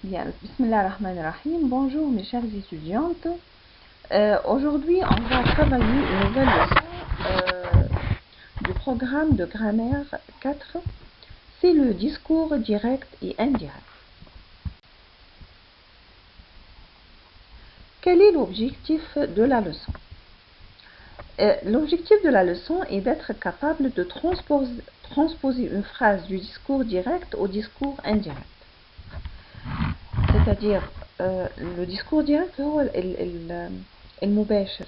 Bien, Bismillah ar-Rahman ar-Rahim. Bonjour mes chères étudiantes. Aujourd'hui, on va travailler une nouvelle leçon du programme de grammaire 4. C'est le discours direct et indirect. Quel est l'objectif de la leçon? L'objectif de la leçon est d'être capable de transposer une phrase du discours direct au discours indirect. C'est-à-dire, le discours direct هو المباشر.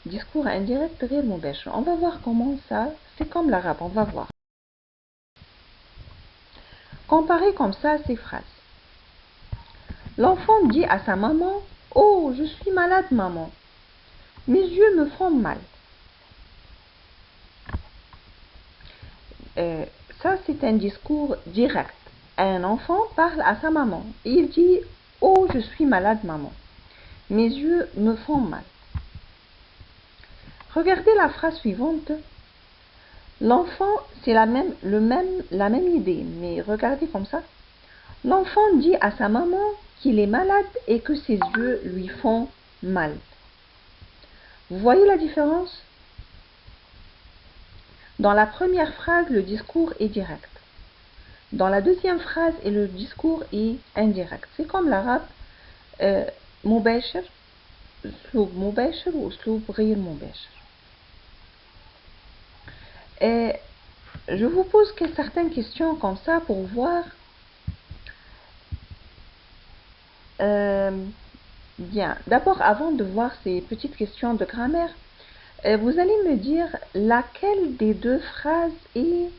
Discours indirect غير مباشر. On va voir comment ça, c'est comme l'arabe, on va voir. Comparer comme ça ces phrases. L'enfant dit à sa maman: Oh, je suis malade, maman. Mes yeux me font mal. Ça, c'est un discours direct. Un enfant parle à sa maman. Il dit: Oh, je suis malade, maman. Mes yeux me font mal. Regardez la phrase suivante. L'enfant, c'est la même idée, mais regardez comme ça. L'enfant dit à sa maman qu'il est malade et que ses yeux lui font mal. Vous voyez la différence? Dans la première phrase, le discours est direct. Dans la deuxième phrase, le discours est indirect. C'est comme l'arabe مباشر, أسلوب مباشر ou أسلوب غير مباشر. Et je vous pose certaines questions comme ça pour voir. Bien, d'abord, avant de voir ces petites questions de grammaire, vous allez me dire laquelle des deux phrases est,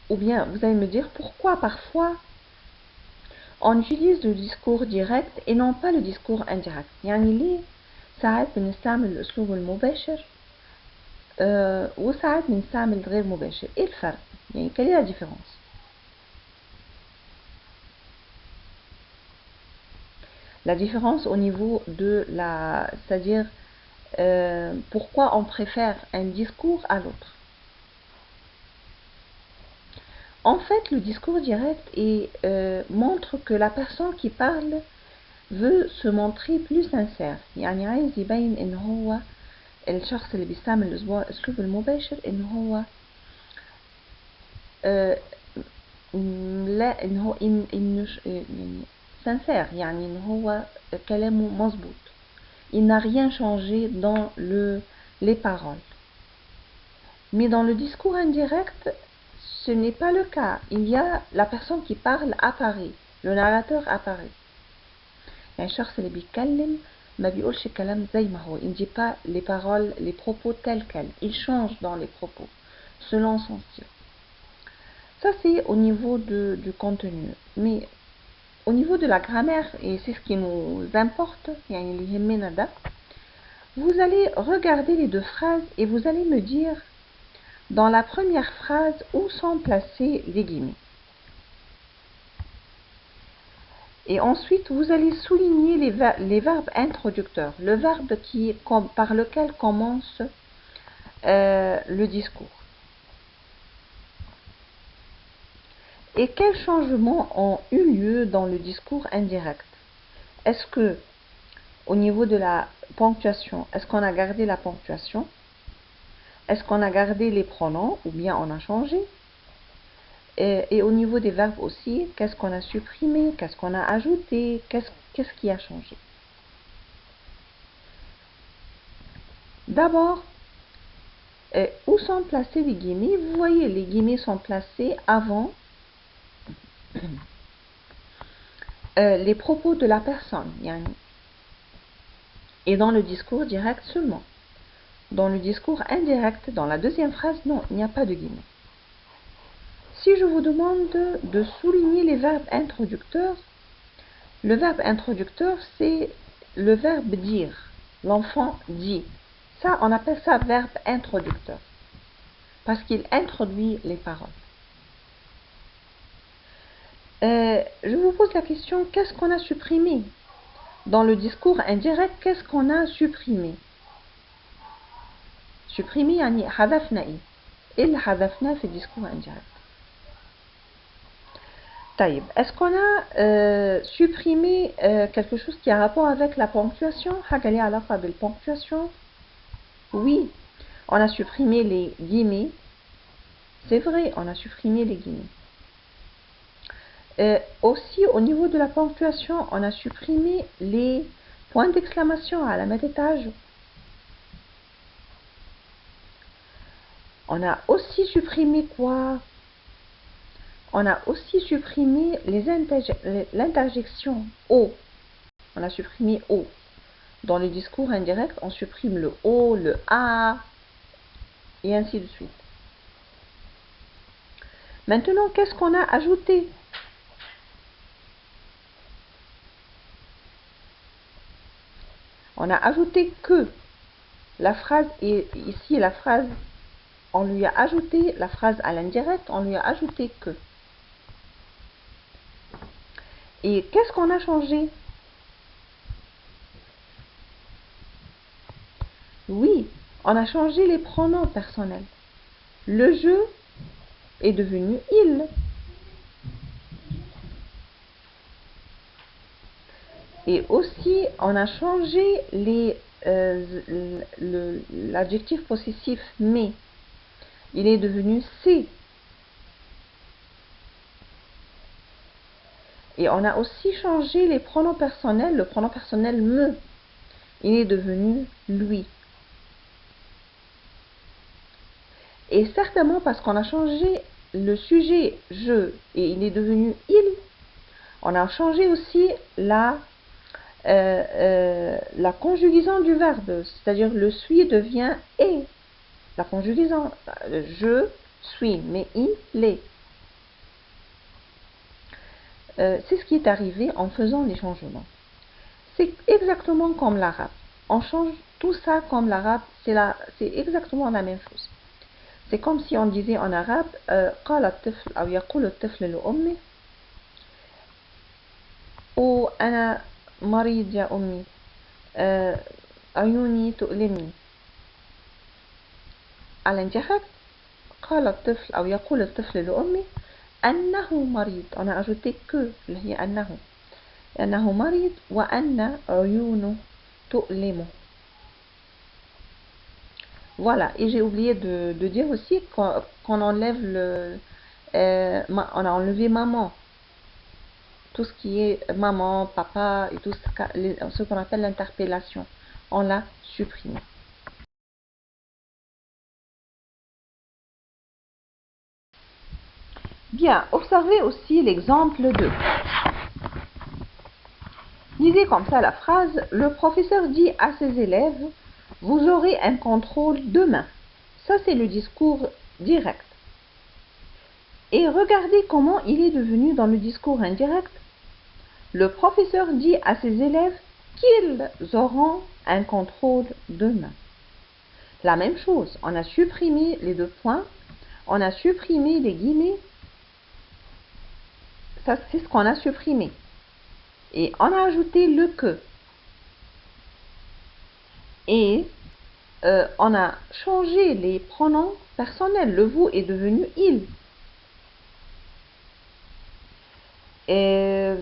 ou bien vous allez me dire pourquoi parfois on utilise le discours direct et non pas le discours indirect. يعني ليه ساعات بنستعمل الأسلوب المباشر وساعات بنستعمل غير مباشر. إيه الفرق؟ يعني quelle est la différence? La différence au niveau de la, c'est-à-dire pourquoi on préfère un discours à l'autre. En fait, le discours direct montre que la personne qui parle veut se montrer plus sincère. يعني عايز يبين إن هو الشخص اللي بيستعمل الأسلوب المباشر إن هو لا إن هو يعني sincère, يعني إن هو كلامه مظبوط. Il n'a rien changé dans les paroles. Mais dans le discours indirect, ce n'est pas le cas. Il y a la personne qui parle apparaît, le narrateur apparaît. يعني الشخص اللي بيتكلم ما بيقولش كلام زي ما هو. Il ne dit pas les paroles, les propos tels quels. Il change dans les propos, selon son style. Ça, c'est au niveau du contenu. Mais au niveau de la grammaire, et c'est ce qui nous importe, يعني اللي يهمنا ده, vous allez regarder les deux phrases et vous allez me dire dans la première phrase où sont placés les guillemets. Et ensuite, vous allez souligner les verbes introducteurs, le verbe par lequel commence le discours. Et quels changements ont eu lieu dans le discours indirect? Est-ce que, au niveau de la ponctuation, est-ce qu'on a gardé la ponctuation? Est-ce qu'on a gardé les pronoms ou bien on a changé? Et au niveau des verbes aussi, qu'est-ce qu'on a supprimé? Qu'est-ce qu'on a ajouté? Qu'est-ce qui a changé? D'abord, où sont placés les guillemets? Vous voyez, les guillemets sont placés avant les propos de la personne. Et dans le discours direct seulement. Dans le discours indirect, dans la deuxième phrase, non, il n'y a pas de guillemets. Si je vous demande de souligner les verbes introducteurs, le verbe introducteur, c'est le verbe dire. L'enfant dit. Ça, on appelle ça verbe introducteur. Parce qu'il introduit les paroles. Je vous pose la question, qu'est-ce qu'on a supprimé? Dans le discours indirect, qu'est-ce qu'on a supprimé? Supprimé, يعني حذفنا إيه؟ إيه اللي حذفناه في الديسكور indirect? طيب, est-ce qu'on a supprimé quelque chose qui a rapport avec la ponctuation? حاجة ليها علاقة بالponctuation? Oui, on a supprimé les guillemets. C'est vrai, on a supprimé les guillemets. Aussi, au niveau de la ponctuation, on a supprimé les points d'exclamation à la même étage. On a aussi supprimé quoi? On a aussi supprimé l'interjection O. On a supprimé O. Dans le discours indirect, on supprime le O, le A, et ainsi de suite. Maintenant, qu'est-ce qu'on a ajouté? On a ajouté que. La phrase est ici, la phrase, on lui a ajouté la phrase à l'indirect, on lui a ajouté que. Et qu'est-ce qu'on a changé? Oui, on a changé les pronoms personnels. Le jeu est devenu il. Et aussi, on a changé l'adjectif possessif mais. Il est devenu c'est. Et on a aussi changé les pronoms personnels. Le pronom personnel me. Il est devenu lui. Et certainement parce qu'on a changé le sujet je et il est devenu il, on a changé aussi la conjugaison du verbe, c'est-à-dire le suis devient est. La conjugaison, je suis, mais il est. C'est ce qui est arrivé en faisant les changements. C'est exactement comme l'arabe. On change tout ça comme l'arabe, c'est exactement la même chose. C'est comme si on disait en arabe قال الطفل أو يقول الطفل لأمه أنا مريض يا أمي عيوني تؤلمني. À l'indirect, قال الطفل أو يقول الطفل لأمه أنه مريض. On a ajouté que اللي هي أنه مريض وأن عيونه تؤلمه. Voilà, et j'ai oublié de dire aussi qu'on enlève on a enlevé maman. Tout ce qui est maman, papa et tout ce qu'on appelle l'interpellation, on l'a supprimé. Bien, observez aussi l'exemple 2. Lisez comme ça la phrase, le professeur dit à ses élèves, vous aurez un contrôle demain. Ça, c'est le discours direct. Et regardez comment il est devenu dans le discours indirect. Le professeur dit à ses élèves qu'ils auront un contrôle demain. La même chose, on a supprimé les deux points, on a supprimé les guillemets, ça c'est ce qu'on a supprimé. Et on a ajouté le que. Et on a changé les pronoms personnels, le vous est devenu il. Et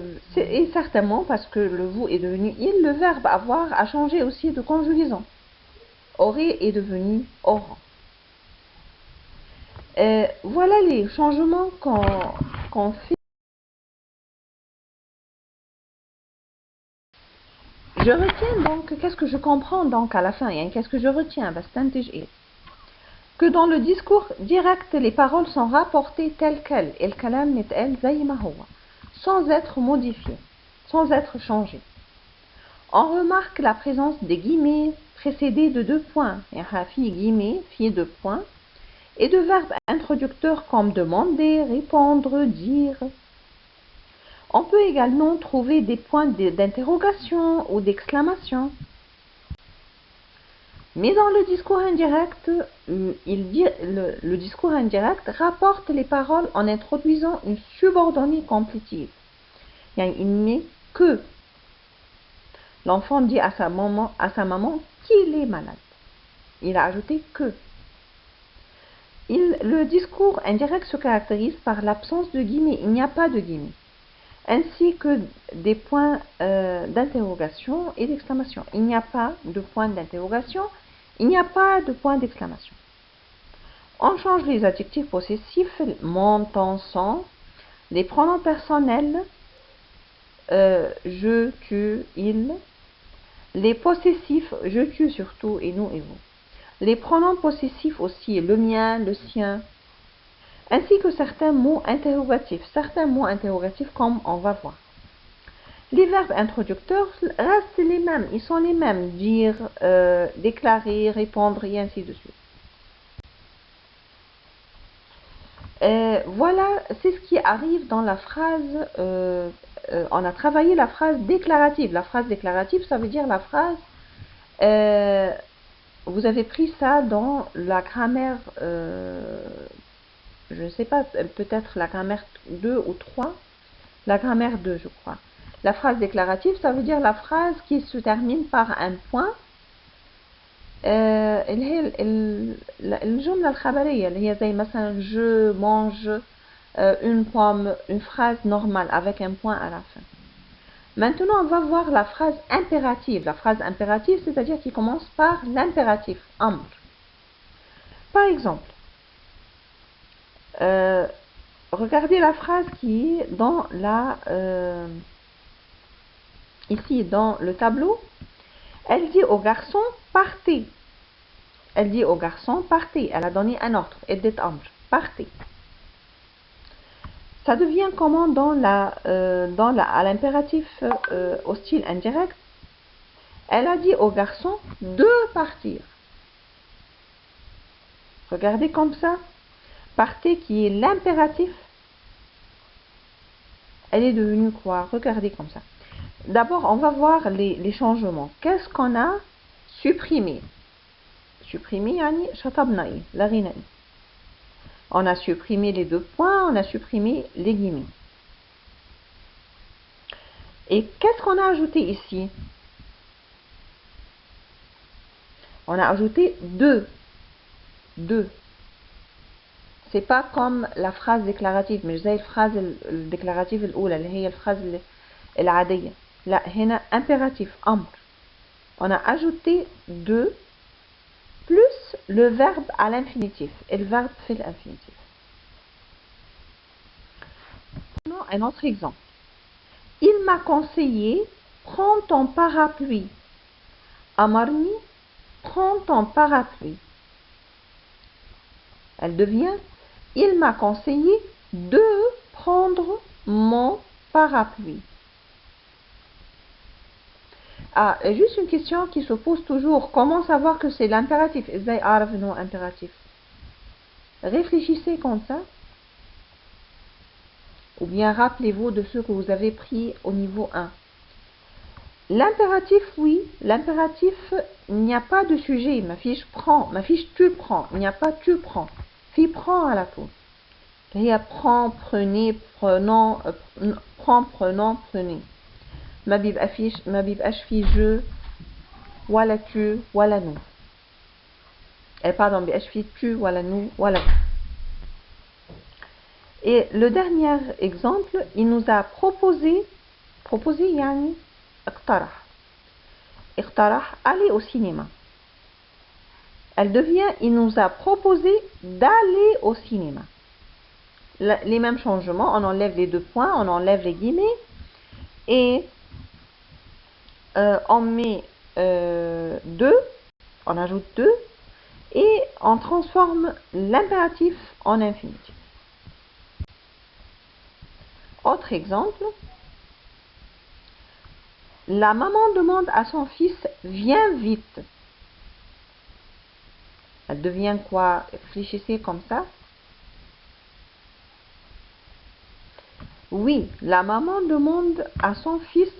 certainement parce que le vous est devenu il, le verbe avoir a changé aussi de conjugaison. Aurait est devenu aura. Voilà les changements qu'on fait. Je retiens donc, qu'est-ce que je comprends donc à la fin, qu'est-ce que je retiens, que dans le discours direct, les paroles sont rapportées telles quelles, et le kalam mit'el zay ma huwa, sans être modifiées, sans être changées. On remarque la présence des guillemets précédés de deux points, fi guillemets, fi deux points, et de verbes introducteurs comme demander, répondre, dire. On peut également trouver des points d'interrogation ou d'exclamation. Mais dans le discours indirect, le discours indirect rapporte les paroles en introduisant une subordonnée complétive. Il met que. L'enfant dit à sa maman qu'il est malade. Il a ajouté que. Le discours indirect se caractérise par l'absence de guillemets. Il n'y a pas de guillemets. ainsi que des points d'interrogation et d'exclamation. Il n'y a pas de point d'interrogation, il n'y a pas de point d'exclamation. On change les adjectifs possessifs, mon, ton, son, les pronoms personnels, je, tu, il, les possessifs, je, tu surtout, et nous et vous. Les pronoms possessifs aussi, le mien, le sien, ainsi que certains mots interrogatifs comme on va voir. Les verbes introducteurs restent les mêmes, ils sont les mêmes, dire, déclarer, répondre et ainsi de suite. Voilà, c'est ce qui arrive dans la phrase, on a travaillé la phrase déclarative. La phrase déclarative, ça veut dire la phrase, vous avez pris ça dans la grammaire, je ne sais pas, peut-être la grammaire 2 ou 3, la grammaire 2 je crois. La phrase déclarative, ça veut dire la phrase qui se termine par un point. اللي هي الجملة الخبرية اللي هي زي مثلا je mange une pomme, une phrase normale avec un point à la fin. Maintenant, on va voir la phrase impérative. La phrase impérative, c'est-à-dire qui commence par l'impératif, amr. Par exemple, regardez la phrase qui est dans la ici dans le tableau. Elle dit au garçon partez. Elle dit au garçon partez. Elle a donné un ordre. Eddet amr, partez. Ça devient comment à l'impératif au style indirect. Elle a dit au garçon de partir. Regardez comme ça. Partez qui est l'impératif. Elle est devenue quoi? Regardez comme ça. D'abord, on va voir les changements. Qu'est-ce qu'on a supprimé? Supprimé, yani, shatabnaï, laghinaï. On a supprimé les deux points, on a supprimé les guillemets. Et qu'est-ce qu'on a ajouté ici? On a ajouté deux. Deux. C'est pas comme la phrase déclarative, mais زي الفراز الديكلاراتيف الأولى اللي هي الفراز العادية. لا هنا impératif أمر. On a ajouté deux plus le verbe à l'infinitif. Et le verbe fait l'infinitif. Un autre exemple. Il m'a conseillé, prends ton parapluie. Amarni, prends ton parapluie. Elle devient, il m'a conseillé de prendre mon parapluie. Ah, juste une question qui se pose toujours. Comment savoir que c'est l'impératif? ازاي أعرف إنه impératif? Réfléchissez comme ça. Ou bien rappelez-vous de ce que vous avez pris au niveau 1. L'impératif, oui. L'impératif, il n'y a pas de sujet. Ma fiche prend. Ma fiche tu prends. Il n'y a pas tu prends. Fi prend à la tour. Il y a prend, prenez, prenant, prend, prenant, prenez. ما بيبقاش فيه je ولا tu ولا nous. Pardon, بيبقاش فيه tu ولا nous ولا vous. Et le dernier exemple, il nous a proposé يعني اقترح aller au cinéma. Elle devient, il nous a proposé d'aller au cinéma. Les mêmes changements, on enlève les deux points, on enlève les guillemets et on met deux, on ajoute deux et on transforme l'impératif en infinitif. Autre exemple, la maman demande à son fils viens vite. Elle devient quoi? Réfléchissez comme ça. Oui, la maman demande à son fils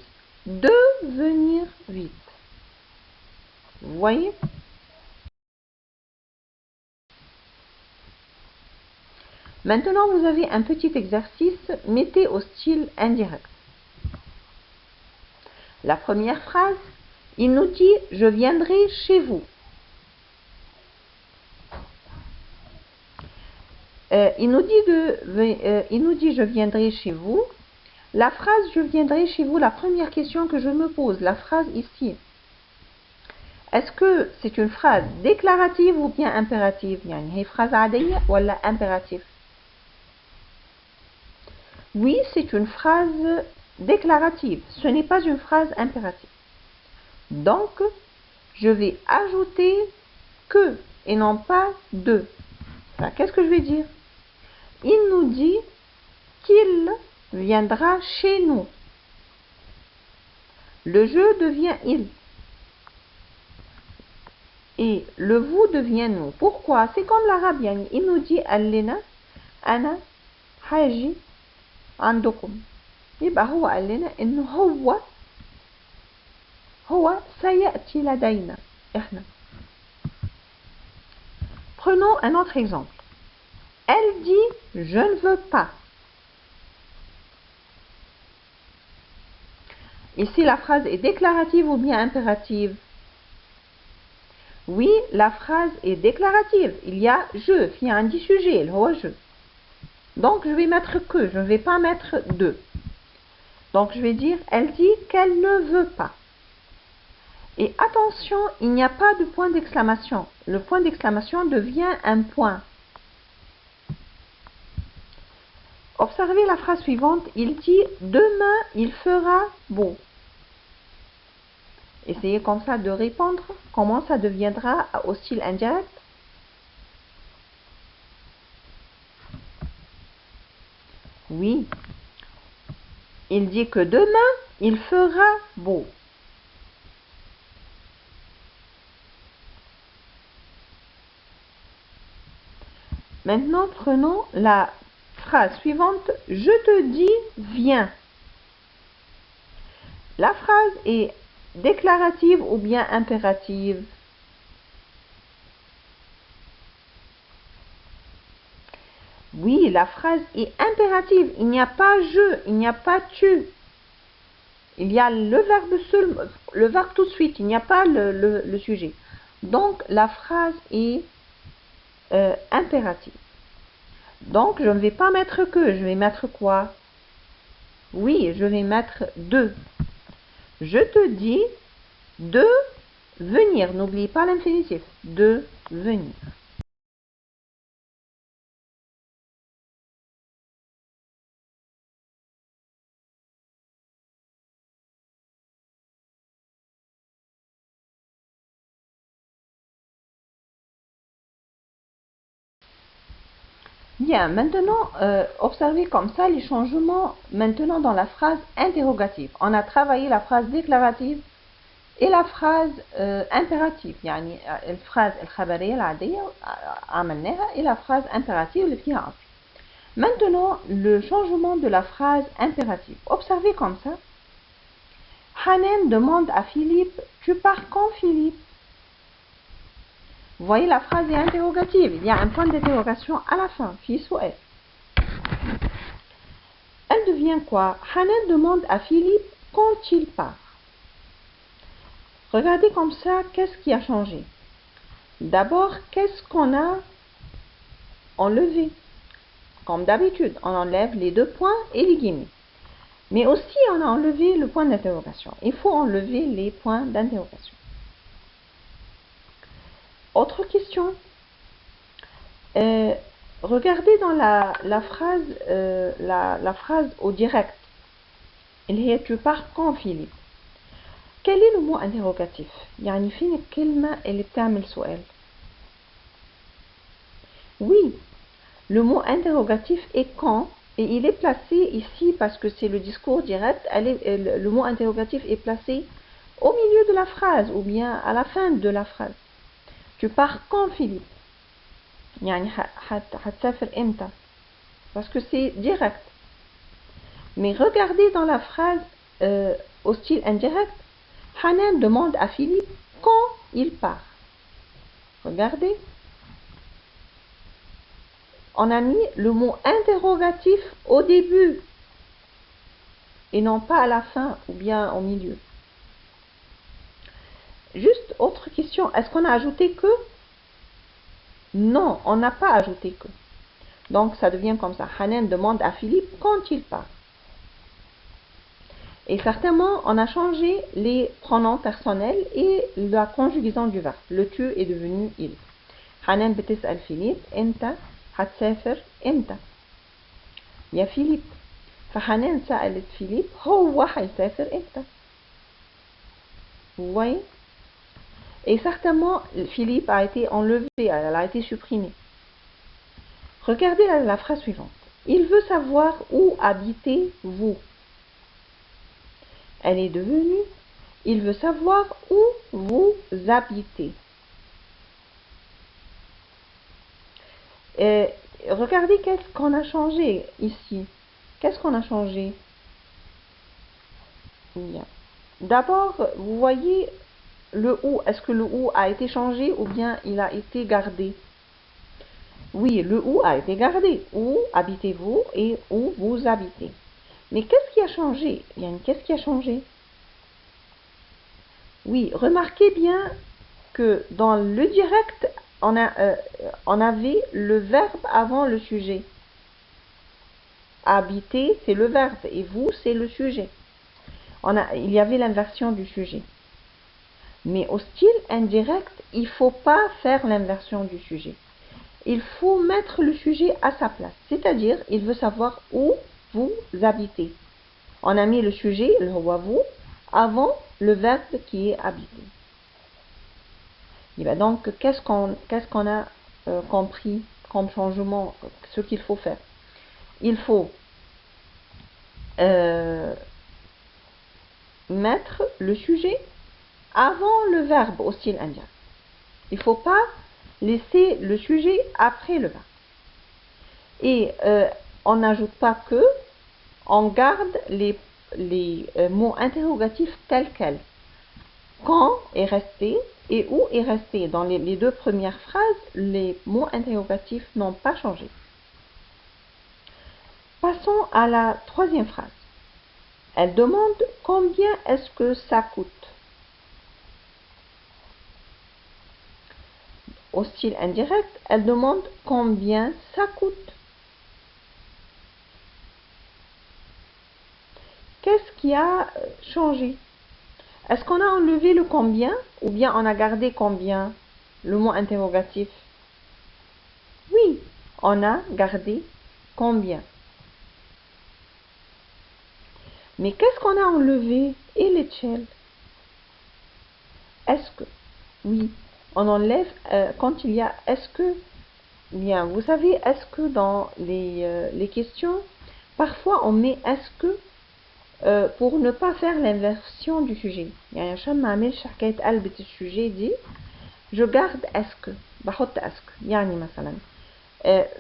de venir vite. Vous voyez? Maintenant, vous avez un petit exercice. Mettez au style indirect. La première phrase, il nous dit « Je viendrai chez vous ». Il nous dit « Je viendrai chez vous ». La phrase « je viendrai chez vous », la première question que je me pose, la phrase ici, est-ce que c'est une phrase déclarative ou bien impérative? يعني هي phrase عادية ولا impérative? Oui, c'est une phrase déclarative, ce n'est pas une phrase impérative. Donc, je vais ajouter que et non pas de. Enfin, qu'est-ce que je vais dire? Il nous dit qu'il viendra chez nous. Le je devient il. Et le vous devient nous. Pourquoi? C'est comme l'arabe. يعني il nous dit قال لنا أنا هاجي عندكم. يبقى هو قال لنا إنه هو سيأتي لدينا إحنا. Prenons un autre exemple. Elle dit je ne veux pas. Ici la phrase est déclarative ou bien impérative? Oui, la phrase est déclarative. Il y a je, il y a un dit sujet, le هو je. Donc je vais mettre que, je ne vais pas mettre de. Donc je vais dire elle dit qu'elle ne veut pas. Et attention, il n'y a pas de point d'exclamation. Le point d'exclamation devient un point. Observez la phrase suivante. Il dit demain il fera beau. Essayez comme ça de répondre. Comment ça deviendra au style indirect? Oui. Il dit que demain il fera beau. Maintenant, prenons la phrase suivante. Je te dis, viens. La phrase est déclarative ou bien impérative? Oui, la phrase est impérative. Il n'y a pas je, il n'y a pas tu. Il y a le verbe seul, le verbe tout de suite. Il n'y a pas le sujet. Donc, la phrase est impérative. Donc, je ne vais pas mettre que, je vais mettre quoi? Oui, je vais mettre de. Je te dis de venir. N'oubliez pas l'infinitif. De venir. Bien, maintenant, observez comme ça les changements maintenant dans la phrase interrogative. On a travaillé la phrase déclarative et la phrase impérative. يعني الفراز الخبرية العادية عملناها et la phrase impérative اللي فيها عطف. Maintenant, le changement de la phrase impérative. Observez comme ça. Hanen demande à Philippe, tu pars quand Philippe? Vous voyez, la phrase est interrogative. Il y a un point d'interrogation à la fin. Fils ou elle. Elle devient quoi? Hanen demande à Philippe quand il part. Regardez comme ça, qu'est-ce qui a changé? D'abord, qu'est-ce qu'on a enlevé? Comme d'habitude, on enlève les deux points et les guillemets. Mais aussi, on a enlevé le point d'interrogation. Il faut enlever les points d'interrogation. Autre question. Regardez dans la phrase au direct. اللي هي tu pars quand Philippe. Quel est le mot interrogatif? يعني فين الكلمة اللي بتعمل سؤال؟ Oui, le mot interrogatif est quand et il est placé ici parce que c'est le discours direct. Le mot interrogatif est placé au milieu de la phrase ou bien à la fin de la phrase. Tu pars quand Philippe? يعني هتسافر امتى? Parce que c'est direct. Mais regardez dans la phrase au style indirect. Hanan demande à Philippe quand il part. Regardez. On a mis le mot interrogatif au début et non pas à la fin ou bien au milieu. Juste autre question, est-ce qu'on a ajouté que? Non, on n'a pas ajouté que. Donc ça devient comme ça. Hanan demande à Philippe quand il part. Et certainement, on a changé les pronoms personnels et la conjugaison du verbe. Le tu est devenu il. حنان بتسأل فيليب أنت هتسافر إمتى؟ يا فيليب. فحنان سألت فيليب هو هيسافر إمتى؟ Vous voyez? Et certainement, Philippe a été enlevé, elle a été supprimée. Regardez la phrase suivante. Il veut savoir où habitez-vous. Elle est devenue, il veut savoir où vous habitez. Et regardez qu'est-ce qu'on a changé ici. Qu'est-ce qu'on a changé? Bien. D'abord, vous voyez le où. Est-ce que le où a été changé ou bien il a été gardé? Oui, le où a été gardé. Où habitez-vous et où vous habitez. Mais qu'est-ce qui a changé? Qu'est-ce qui a changé? Oui, remarquez bien que dans le direct, on avait le verbe avant le sujet. Habiter, c'est le verbe et vous, c'est le sujet. Il y avait l'inversion du sujet. Mais au style indirect, il ne faut pas faire l'inversion du sujet. Il faut mettre le sujet à sa place. C'est-à-dire, il veut savoir où vous habitez. On a mis le sujet, le vous, avant le verbe qui est habité. Et bien donc, qu'est-ce qu'on a compris comme changement, ce qu'il faut faire? Il faut mettre le sujet avant le verbe au style indien. Il ne faut pas laisser le sujet après le verbe. Et on n'ajoute pas que, on garde les mots interrogatifs tels quels. Quand est resté et où est resté. Dans les deux premières phrases, les mots interrogatifs n'ont pas changé. Passons à la troisième phrase. Elle demande combien est-ce que ça coûte. Au style indirect, elle demande combien ça coûte. Qu'est-ce qui a changé? Est-ce qu'on a enlevé le combien ou bien on a gardé combien, le mot interrogatif? Oui, on a gardé combien. Mais qu'est-ce qu'on a enlevé? Et l'échelle? Est-ce que? Oui, on enlève quand il y a est-ce que. Bien, vous savez, est-ce que dans les questions, parfois on met est-ce que pour ne pas faire l'inversion du sujet. يعني عشان ما اعملش حكاية قلبة السوجي دي je garde est-ce que بحط est-ce que يعني مثلا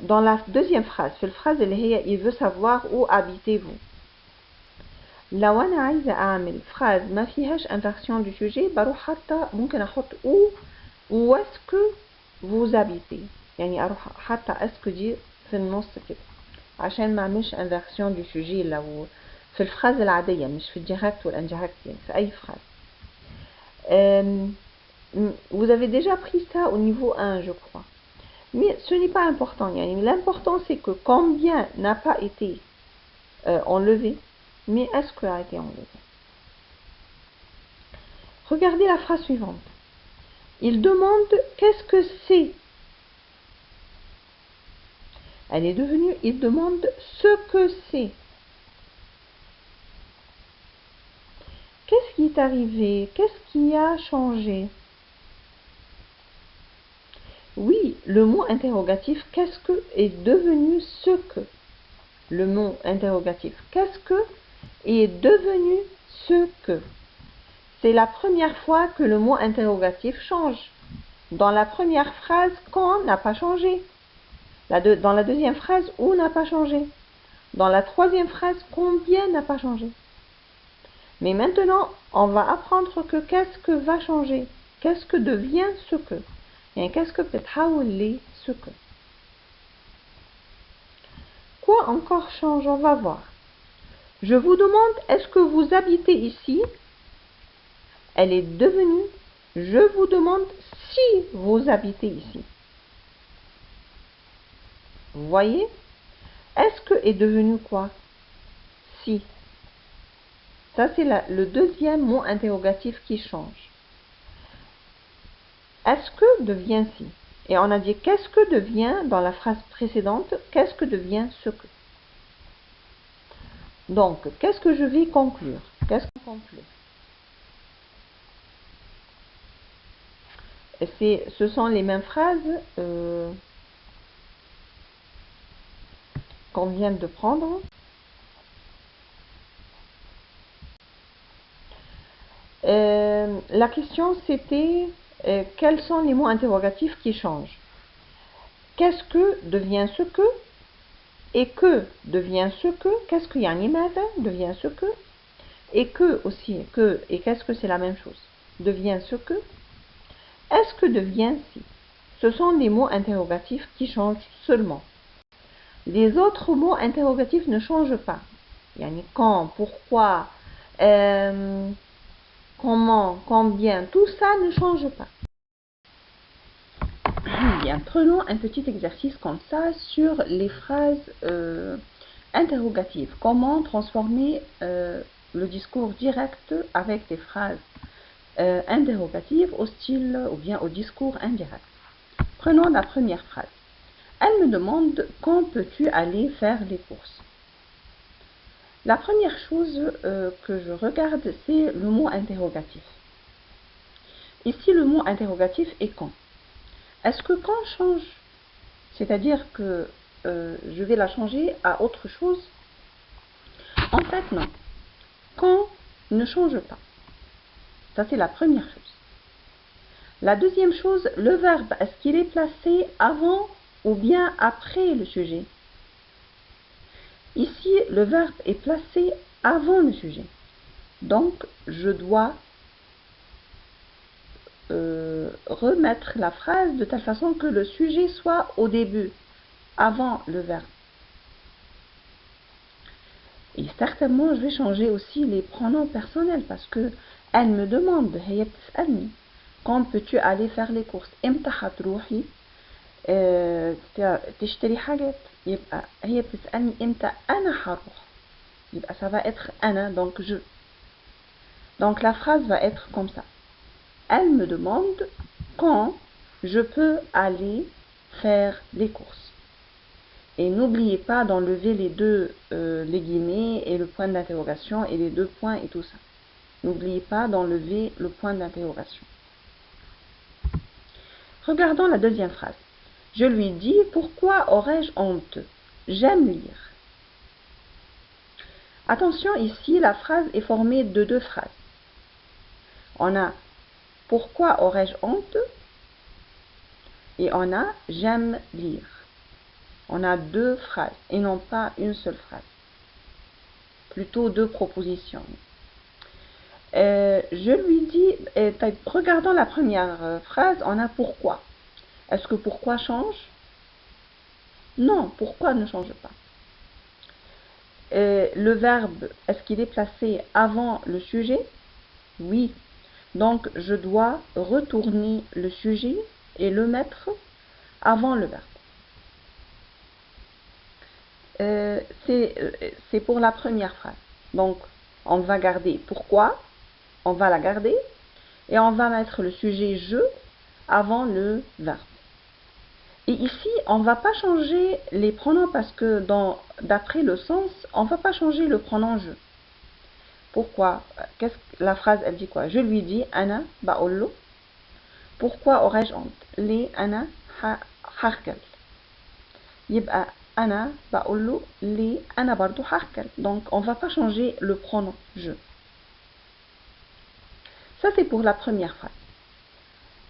dans la deuxième phrase في الفراز اللي هي il veut savoir où habitez-vous. لو انا عايزة اعمل phrase ما فيهاش inversion du sujet بروح حتى ممكن احط où est-ce que vous habitez. يعني اروح حتى est-ce que دي في النص كده عشان ما اعملش inversion du sujet لو في الفراز العادية مش في الديرect ou l'indirect يعني في أي phrase. Vous avez déjà pris ça au niveau 1 je crois. Mais ce n'est pas important. L'important c'est que combien n'a pas été enlevé, mais est-ce que a été enlevé. Regardez la phrase suivante. Il demande qu'est-ce que c'est. Elle est devenue il demande ce que c'est. Qu'est-ce qui est arrivé? Qu'est-ce qui a changé? Oui, le mot interrogatif qu'est-ce que est devenu ce que. Le mot interrogatif qu'est-ce que est devenu ce que. C'est la première fois que le mot interrogatif change. Dans la première phrase, quand n'a pas changé. Dans la deuxième phrase, où n'a pas changé. Dans la troisième phrase, combien n'a pas changé. Mais maintenant, on va apprendre que qu'est-ce que va changer. Qu'est-ce que devient ce que. Et qu'est-ce que peut être ce que. Quoi encore change? On va voir. Je vous demande, est-ce que vous habitez ici? Elle est devenue, je vous demande si vous habitez ici. Vous voyez? Est-ce que est devenu quoi? Si. Ça, c'est le deuxième mot interrogatif qui change. Est-ce que devient si? Et on a dit qu'est-ce que devient dans la phrase précédente, qu'est-ce que devient ce que. Donc, qu'est-ce que je vais conclure? Qu'est-ce qu'on conclut? Ce sont les mêmes phrases qu'on vient de prendre. La question c'était quels sont les mots interrogatifs qui changent? Qu'est-ce que devient ce que? Et que devient ce que? Qu'est-ce que yani mada devient ce que? Et que aussi, que et qu'est-ce que c'est la même chose? Devient ce que? Est-ce que devient si? Ce sont les mots interrogatifs qui changent seulement. Les autres mots interrogatifs ne changent pas. Yani quand, pourquoi, comment, combien, tout ça ne change pas. Bien, prenons un petit exercice comme ça sur les phrases interrogatives. Comment transformer le discours direct avec des phrases interrogatives au style ou bien au discours indirect. Prenons la première phrase. Elle me demande quand peux-tu aller faire les courses? La première chose que je regarde, c'est le mot interrogatif. Ici, le mot interrogatif est quand. Est-ce que quand change? C'est-à-dire que je vais la changer à autre chose? En fait, non. Quand ne change pas. Ça, c'est la première chose. La deuxième chose, le verbe, est-ce qu'il est placé avant ou bien après le sujet? Ici, le verbe est placé avant le sujet. Donc, je dois remettre la phrase de telle façon que le sujet soit au début, avant le verbe. Et certainement, je vais changer aussi les pronoms personnels parce que elle me demande, quand peux-tu aller faire les courses? امتى هتروحي تشتري حاجات؟ يبقى هي بتسألني امتى أنا هروح. يبقى ça va être أنا, donc je. Donc la phrase va être comme ça. Elle me demande quand je peux aller faire les courses. Et n'oubliez pas d'enlever les guillemets et le point d'interrogation et les deux points et tout ça. N'oubliez pas d'enlever le point d'interrogation. Regardons la deuxième phrase. Je lui dis, pourquoi aurais-je honte? J'aime lire. Attention, ici, la phrase est formée de deux phrases. On a pourquoi aurais-je honte? Et on a j'aime lire. On a deux phrases et non pas une seule phrase. Plutôt deux propositions. Je lui dis, regardons la première phrase, on a pourquoi. Est-ce que pourquoi change? Non, pourquoi ne change pas. Le verbe, est-ce qu'il est placé avant le sujet? Oui. Donc, je dois retourner le sujet et le mettre avant le verbe. C'est pour la première phrase. Donc, on va garder pourquoi, on va la garder, et on va mettre le sujet je avant le verbe. Et ici, on ne va pas changer les pronoms parce que d'après le sens, on ne va pas changer le pronom je. Pourquoi? La phrase, elle dit quoi? Je lui dis, Ana ba'ollo. Pourquoi aurais-je honte? Les Ana harkel. Yib'a Ana ba'ollo, les Ana bardo harkel. Donc, on ne va pas changer le pronom je. Ça, c'est pour la première phrase.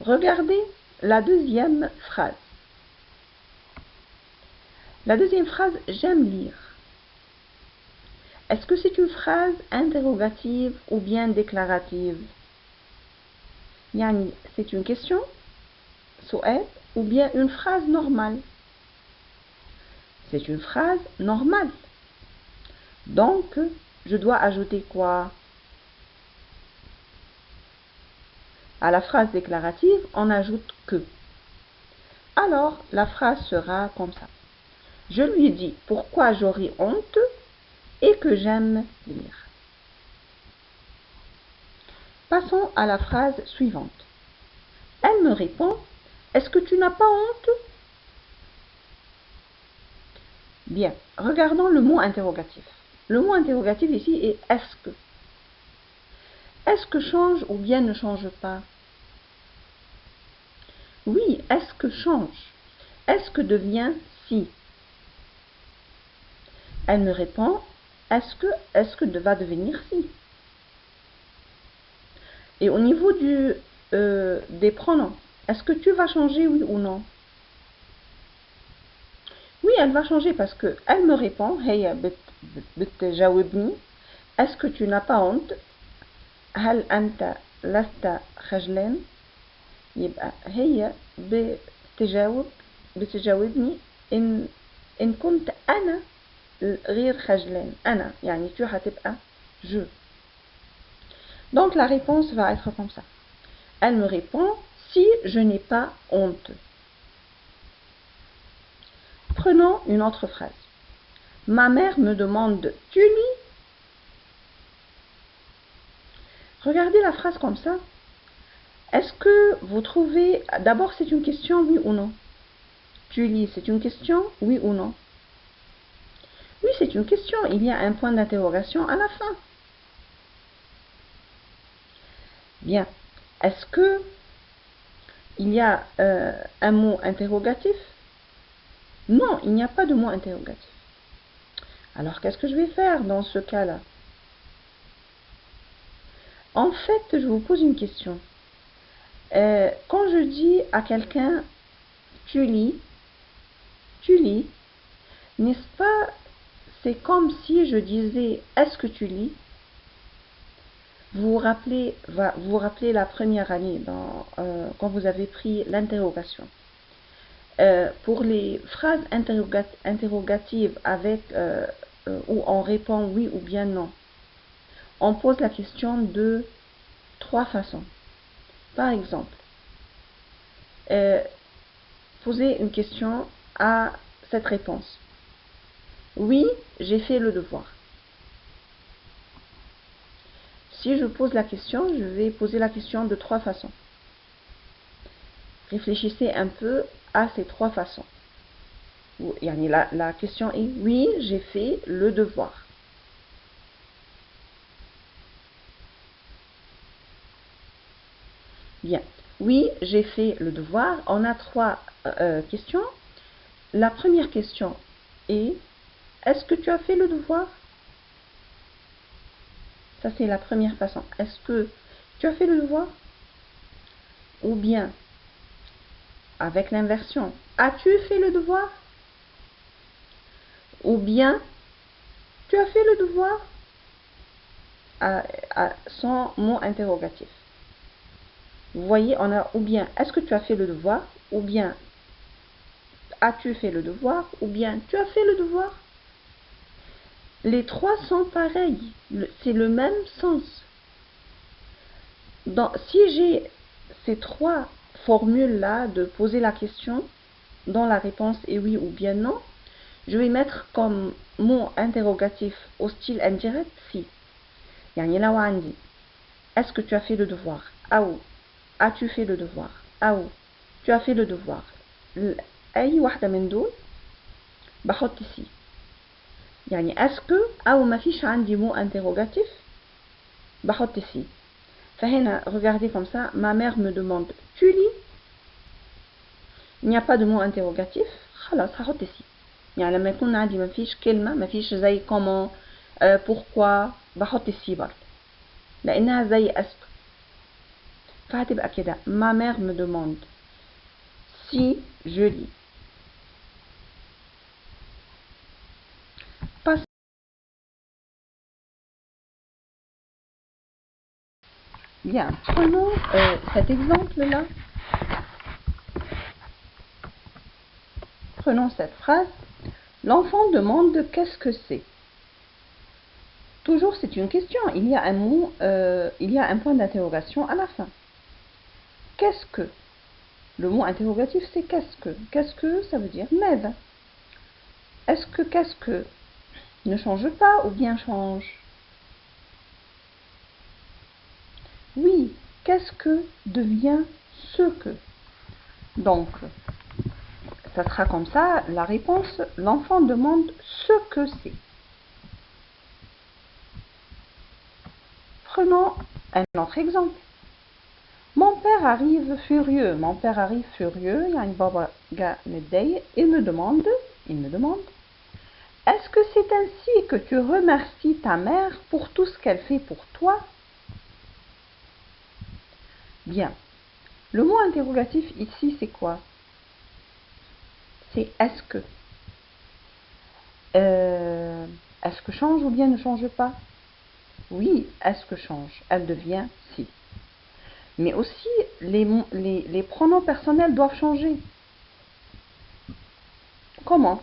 Regardez la deuxième phrase. La deuxième phrase, j'aime lire. Est-ce que c'est une phrase interrogative ou bien déclarative? Yani, c'est une question, su'al, ou bien une phrase normale? C'est une phrase normale. Donc, je dois ajouter quoi? À la phrase déclarative, on ajoute que. Alors, la phrase sera comme ça. Je lui dis pourquoi j'aurais honte et que j'aime lire. Passons à la phrase suivante. Elle me répond, est-ce que tu n'as pas honte? Bien, regardons le mot interrogatif. Le mot interrogatif ici est est-ce que. Est-ce que change ou bien ne change pas? Oui, est-ce que change? Est-ce que devient si? Elle me répond, est-ce que va devenir si? Et au niveau des pronoms, est-ce que tu vas changer, oui ou non? Oui, elle va changer parce que elle me répond, هي بتجاوبني, est-ce que tu n'as pas honte? هل أنت لست خجلان؟ يبقى هي بتجاوبني إن كنت أنا غير خجلان. أنا يعني tu هتبقى je. Donc la réponse va être comme ça. Elle me répond si je n'ai pas honte. Prenons une autre phrase. Ma mère me demande tu lis? Regardez la phrase comme ça. Est-ce que vous trouvez... D'abord, c'est une question, oui ou non? Tu lis, c'est une question, oui ou non? Oui, c'est une question. Il y a un point d'interrogation à la fin. Bien. Est-ce que il y a un mot interrogatif? Non, il n'y a pas de mot interrogatif. Alors, qu'est-ce que je vais faire dans ce cas-là? En fait, je vous pose une question. Quand je dis à quelqu'un tu lis, n'est-ce pas, c'est comme si je disais est-ce que tu lis? Vous vous rappelez la première année quand vous avez pris l'interrogation. Pour les phrases interrogatives avec où on répond oui ou bien non, on pose la question de 3 façons. Par exemple, posez une question à cette réponse. Oui, j'ai fait le devoir. Si je pose la question, je vais poser la question de 3 façons. Réfléchissez un peu à ces 3 façons. La question est oui, j'ai fait le devoir. Bien. Oui, j'ai fait le devoir. On a 3 questions. La première question est est-ce que tu as fait le devoir? Ça, c'est la première façon. Est-ce que tu as fait le devoir? Ou bien, avec l'inversion, as-tu fait le devoir? Ou bien, tu as fait le devoir? Sans mot interrogatif. Vous voyez, on a ou bien est-ce que tu as fait le devoir? Ou bien as-tu fait le devoir? Ou bien tu as fait le devoir? Les 3 sont pareils. C'est le même sens. Si j'ai ces 3 formules-là de poser la question, dont la réponse est oui ou bien non, je vais mettre comme mot interrogatif au style indirect si. يعني لو عندي est-ce que tu as fait le devoir? أو as-tu fait le devoir? أو tu as fait le devoir. أي واحدة من دول بحط سي. يعني est-ce que أو ما فيش عندي mot interrogatif بحط سي. فهنا regardez comme ça, ma mère me demande tu lis? Il n'y a pas de mot interrogatif, خلاص هحط سي. يعني لما يكون عندي ما فيش كلمة ما فيش زي comment pourquoi بحط سي برضه لأنها زي est-ce que. فهتبقى كده ma mère me demande si je lis. Bien, prenons cet exemple-là. Prenons cette phrase. L'enfant demande qu'est-ce que c'est. Toujours, c'est une question. Il y a un mot, il y a un point d'interrogation à la fin. Qu'est-ce que? Le mot interrogatif, c'est qu'est-ce que? Qu'est-ce que, ça veut dire ماذا. Est-ce que qu'est-ce que ne change pas ou bien change? Oui, qu'est-ce que devient ce que? Donc, ça sera comme ça, la réponse, l'enfant demande ce que c'est. Prenons un autre exemple. Mon père arrive furieux. Mon père arrive furieux, يعني بابا جاء متضايق, et il me demande, est-ce que c'est ainsi que tu remercies ta mère pour tout ce qu'elle fait pour toi? Bien. Le mot interrogatif ici, c'est quoi? C'est est-ce que. Est-ce que change ou bien ne change pas? Oui, est-ce que change? Elle devient si. Mais aussi, les pronoms personnels doivent changer. Comment?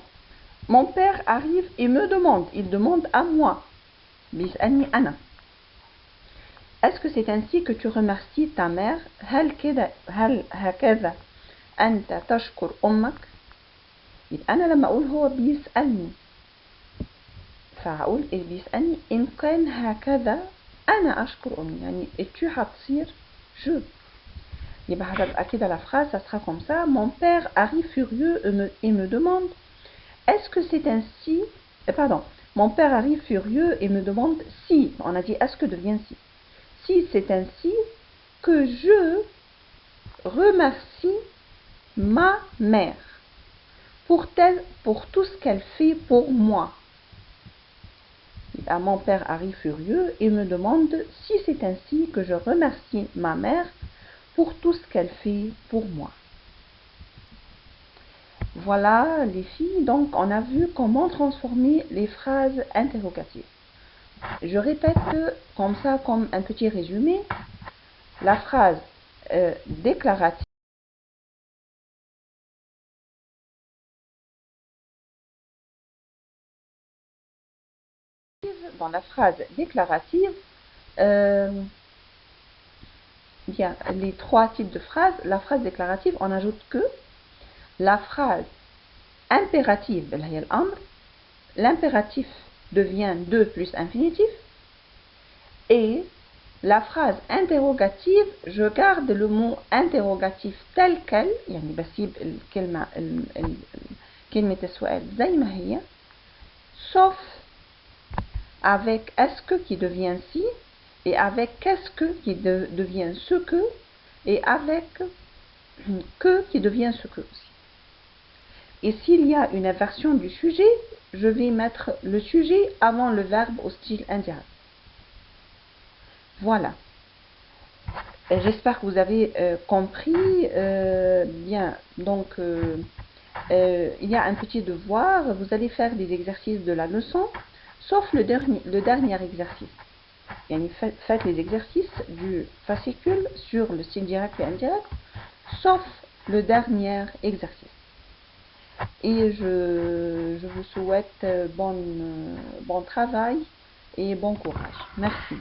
Mon père arrive et me demande. Il demande à moi. بيسألني أنا. Est-ce que c'est ainsi que tu remercies ta mère? هل هكذا أنت تشكر أمك؟ يبقى أنا لما أقول هو بيسألني فهقول بيسألني إن كان هكذا أنا أشكر أمي. يعني tu هتصير je. يبقى هتبقى كده la phrase ça sera comme ça. Mon père arrive furieux et me demande est-ce que c'est ainsi pardon. Mon père arrive furieux et me demande si. On a dit est-ce que devient si. Si c'est ainsi que je remercie ma mère pour tout ce qu'elle fait pour moi. Mon père arrive furieux et me demande si c'est ainsi que je remercie ma mère pour tout ce qu'elle fait pour moi. Voilà les filles, donc on a vu comment transformer les phrases interrogatives. Je répète comme ça, comme un petit résumé, la phrase déclarative. Dans la phrase déclarative, il y a les trois types de phrases. La phrase déclarative, on ajoute que. La phrase impérative, l'impératif devient 2 plus infinitif. Et la phrase interrogative, je garde le mot interrogatif tel quel, يعني بسيب كلمة السؤال زي ما هي, sauf avec est-ce que qui devient si, et avec qu'est-ce que qui devient ce que, et avec que qui devient ce que aussi. Et s'il y a une inversion du sujet, je vais mettre le sujet avant le verbe au style indirect. Voilà. J'espère que vous avez compris. Bien, donc il y a un petit devoir. Vous allez faire des exercices de la leçon, sauf le dernier exercice. Faites les exercices du fascicule sur le style direct et indirect, sauf le dernier exercice. Et je vous souhaite bon travail et bon courage. Merci.